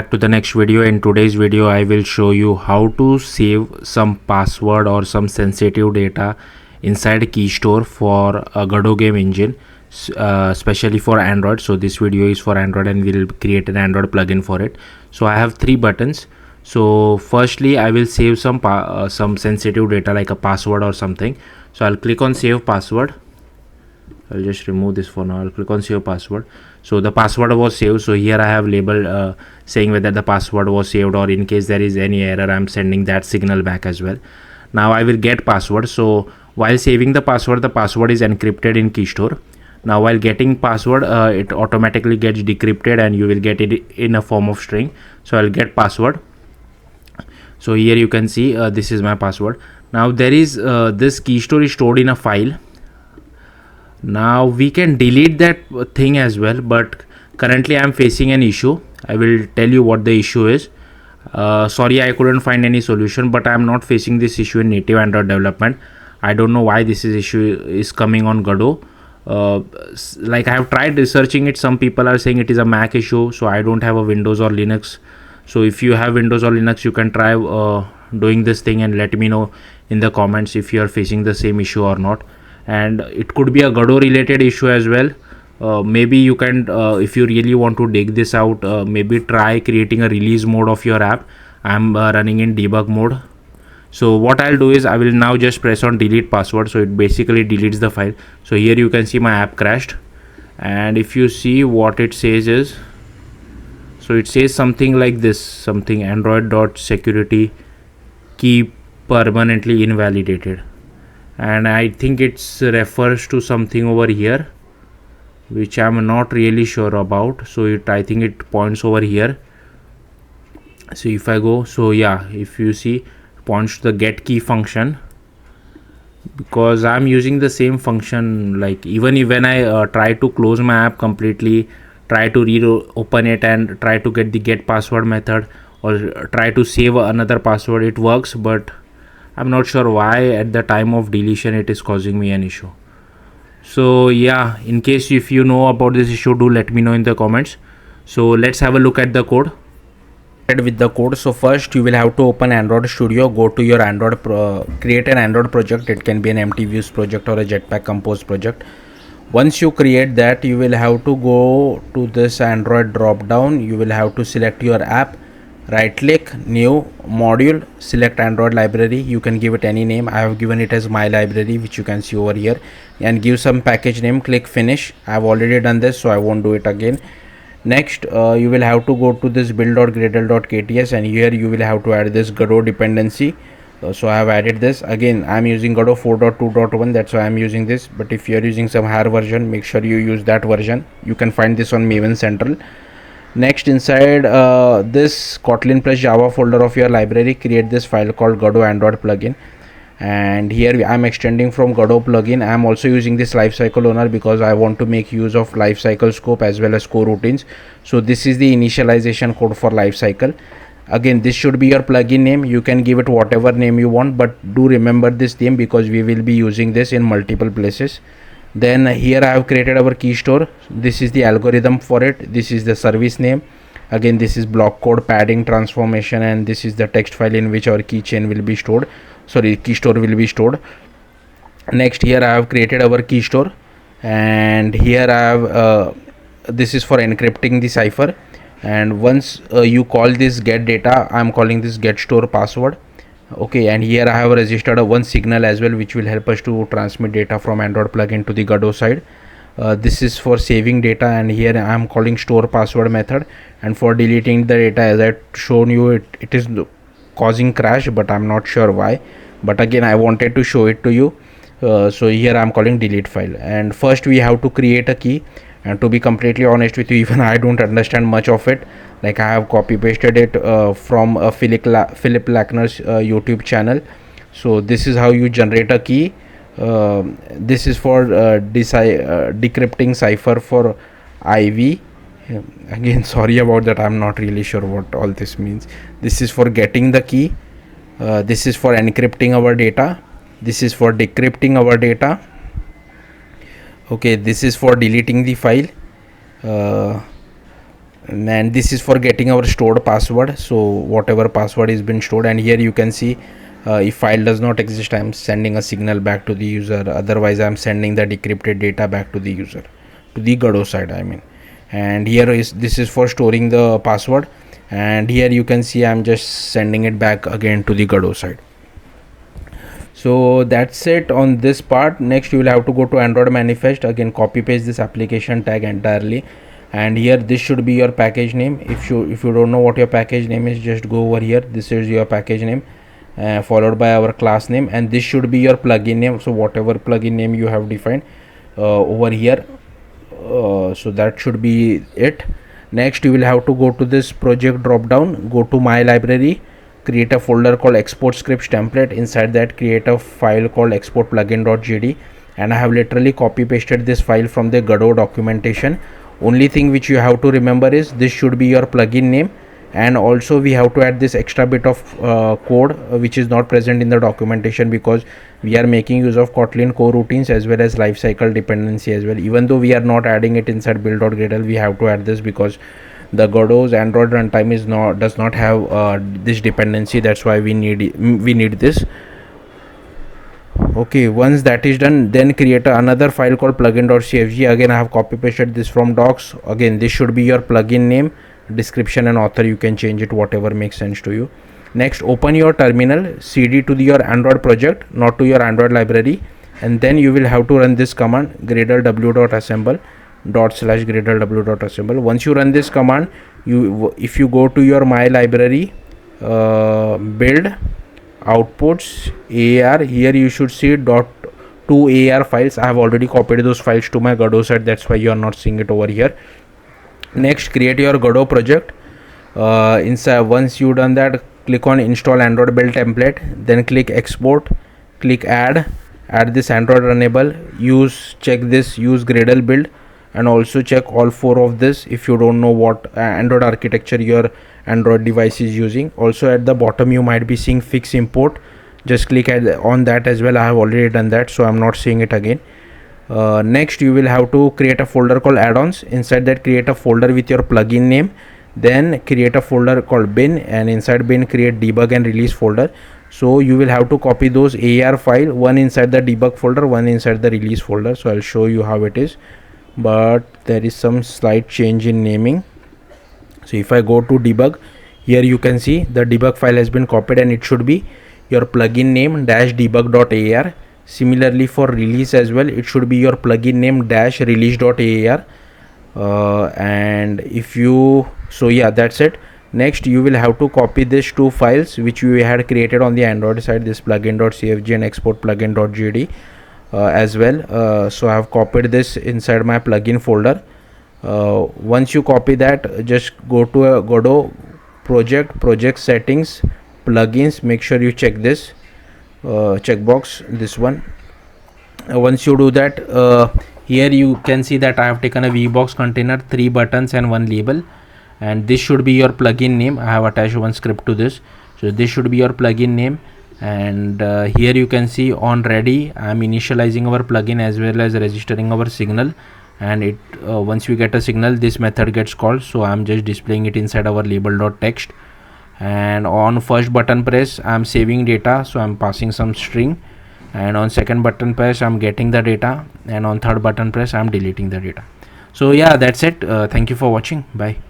Back to the next video. In today's video I will show you how to save some password or some sensitive data inside Keystore for a Godot Game Engine, especially for Android. So this video is for Android and we'll create an Android plugin for it. So I have three buttons. So firstly I will save some sensitive data like a password or something. So I'll click on save password. I'll just remove this for now. I'll click on save password. So the password was saved. So here I have labeled saying whether the password was saved, or in case there is any error I'm sending that signal back as well. Now I will get password. So while saving the password is encrypted in Keystore. Now while getting password, it automatically gets decrypted and you will get it in a form of string. So I'll get password. So here you can see this is my password. Now there is this Keystore is stored in a file. Now we can delete that thing as well, but currently I'm facing an issue. I will tell you what the issue is. Sorry, I couldn't find any solution, but I'm not facing this issue in native Android development. I don't know why this issue is coming on Godot. Like I have tried researching it. Some people are saying it is a Mac issue, so I don't have a Windows or Linux. So if you have Windows or Linux, you can try doing this thing and let me know in the comments if you are facing the same issue or not. And it could be a Godot related issue as well. Maybe you can if you really want to dig this out, maybe try creating a release mode of your app. I'm running in debug mode. So what I'll do is I will now just press on delete password, so it basically deletes the file. So here you can see my app crashed, and if you see what it says is, so it says something like this, something android.security key permanently invalidated, and I think it's refers to something over here which I'm not really sure about. So I think it points over here. So if I go, so yeah, if you see, points to the get key function, because I'm using the same function. Like even when I try to close my app completely, try to reopen it and try to get the get password method, or try to save another password, it works, but I'm not sure why at the time of deletion it is causing me an issue. So yeah, in case if you know about this issue, do let me know in the comments. So let's have a look at the code. With the code, so first you will have to open Android Studio, go to your Android create an Android project. It can be an empty views project or a Jetpack Compose project. Once you create that, you will have to go to this Android drop down. You will have to select your app, right click, new module, select Android library. You can give it any name. I have given it as my library, which you can see over here, and give some package name. Click finish. I have already done this, so I won't do it again. Next you will have to go to this build.gradle.kts, and here you will have to add this Godot dependency. So I have added this. Again, I'm using Godot 4.2.1, that's why I'm using this, but if you're using some higher version, make sure you use that version. You can find this on Maven Central. Next, inside this Kotlin plus Java folder of your library, create this file called Godot Android plugin, and here I'm extending from Godot plugin. I'm also using this lifecycle owner because I want to make use of lifecycle scope as well as coroutines. So this is the initialization code for lifecycle. Again, this should be your plugin name. You can give it whatever name you want, but do remember this name because we will be using this in multiple places. Then here I have created our Keystore. This is the algorithm for it. This is the service name. Again, this is block code, padding, transformation, and this is the text file in which our keychain will be stored. Sorry, Keystore will be stored. Next, here I have created our Keystore, and here I have this is for encrypting the cipher. And once you call this get data, I'm calling this get store password. Okay, and here I have registered a one signal as well, which will help us to transmit data from Android plugin to the Godot side. This is for saving data, and here I am calling store password method. And for deleting the data, as I shown you, it is causing crash, but I'm not sure why. But again, I wanted to show it to you. So here I'm calling delete file, and first we have to create a key. And to be completely honest with you, even I don't understand much of it. Like I have copy pasted it from Philip Lackner's YouTube channel. So this is how you generate a key. This is for decrypting cipher for IV. Again, sorry about that, I'm not really sure what all this means. This is for getting the key. This is for encrypting our data. This is for decrypting our data. Okay, this is for deleting the file. and this is for getting our stored password, so whatever password is been stored. And here you can see if file does not exist, I'm sending a signal back to the user, otherwise I'm sending the decrypted data back to the user, to the Godot side I mean. And here is, this is for storing the password, and here you can see I'm just sending it back again to the Godot side. So that's it on this part. Next you will have to go to Android manifest, again copy paste this application tag entirely, and here this should be your package name. If you don't know what your package name is, just go over here, this is your package name, followed by our class name, and this should be your plugin name, so whatever plugin name you have defined over here, so that should be it. Next you will have to go to this project drop down, go to my library, create a folder called export scripts template, inside that create a file called export plugin.jd, and I have literally copy pasted this file from the Godot documentation. Only thing which you have to remember is this should be your plugin name, and also we have to add this extra bit of code which is not present in the documentation, because we are making use of Kotlin coroutines as well as lifecycle dependency as well. Even though we are not adding it inside build.gradle, we have to add this because the Godot's Android runtime does not have this dependency. That's why we need this. Okay, once that is done, then create another file called plugin.cfg. Again I have copy pasted this from docs. Again this should be your plugin name, description and author, you can change it whatever makes sense to you. Next open your terminal, cd to your Android project, not to your Android library, and then you will have to run this command gradle w.assemble /gradle Once you run this command, if you go to your my library, build outputs AR, here you should see .2 AR files. I have already copied those files to my Godot site, that's why you are not seeing it over here. Next create your Godot project. Inside, once you done that, click on install Android build template, then click export, click add this Android runnable, check this use Gradle build, and also check all 4 of this if you don't know what Android architecture your Android device is using. Also at the bottom you might be seeing fix import, just click on that as well. I have already done that, so I'm not seeing it again. Next you will have to create a folder called add-ons. Inside that create a folder with your plugin name, then create a folder called bin, and inside bin create debug and release folder. So you will have to copy those AR file, one inside the debug folder, one inside the release folder. So I'll show you how it is, but there is some slight change in naming. So if I go to debug, here you can see the debug file has been copied, and it should be your plugin name -debug.ar. Similarly for release as well, it should be your plugin name -release.ar. And if you, so yeah, that's it. Next you will have to copy these 2 files which we had created on the Android side, this plugin.cfg and export plugin.jd as well. So I have copied this inside my plugin folder. Once you copy that, just go to a Godot project settings, plugins, make sure you check this checkbox, this one. Once you do that, here you can see that I have taken a VBox container, 3 buttons and 1 label, and this should be your plugin name. I have attached one script to this, so this should be your plugin name. And here you can see on ready, I am initializing our plugin as well as registering our signal, and it once we get a signal, this method gets called. So I am just displaying it inside our label.text. And on first button press I am saving data, so I am passing some string, and on second button press I am getting the data, and on third button press I am deleting the data. So yeah, that's it. Thank you for watching. Bye.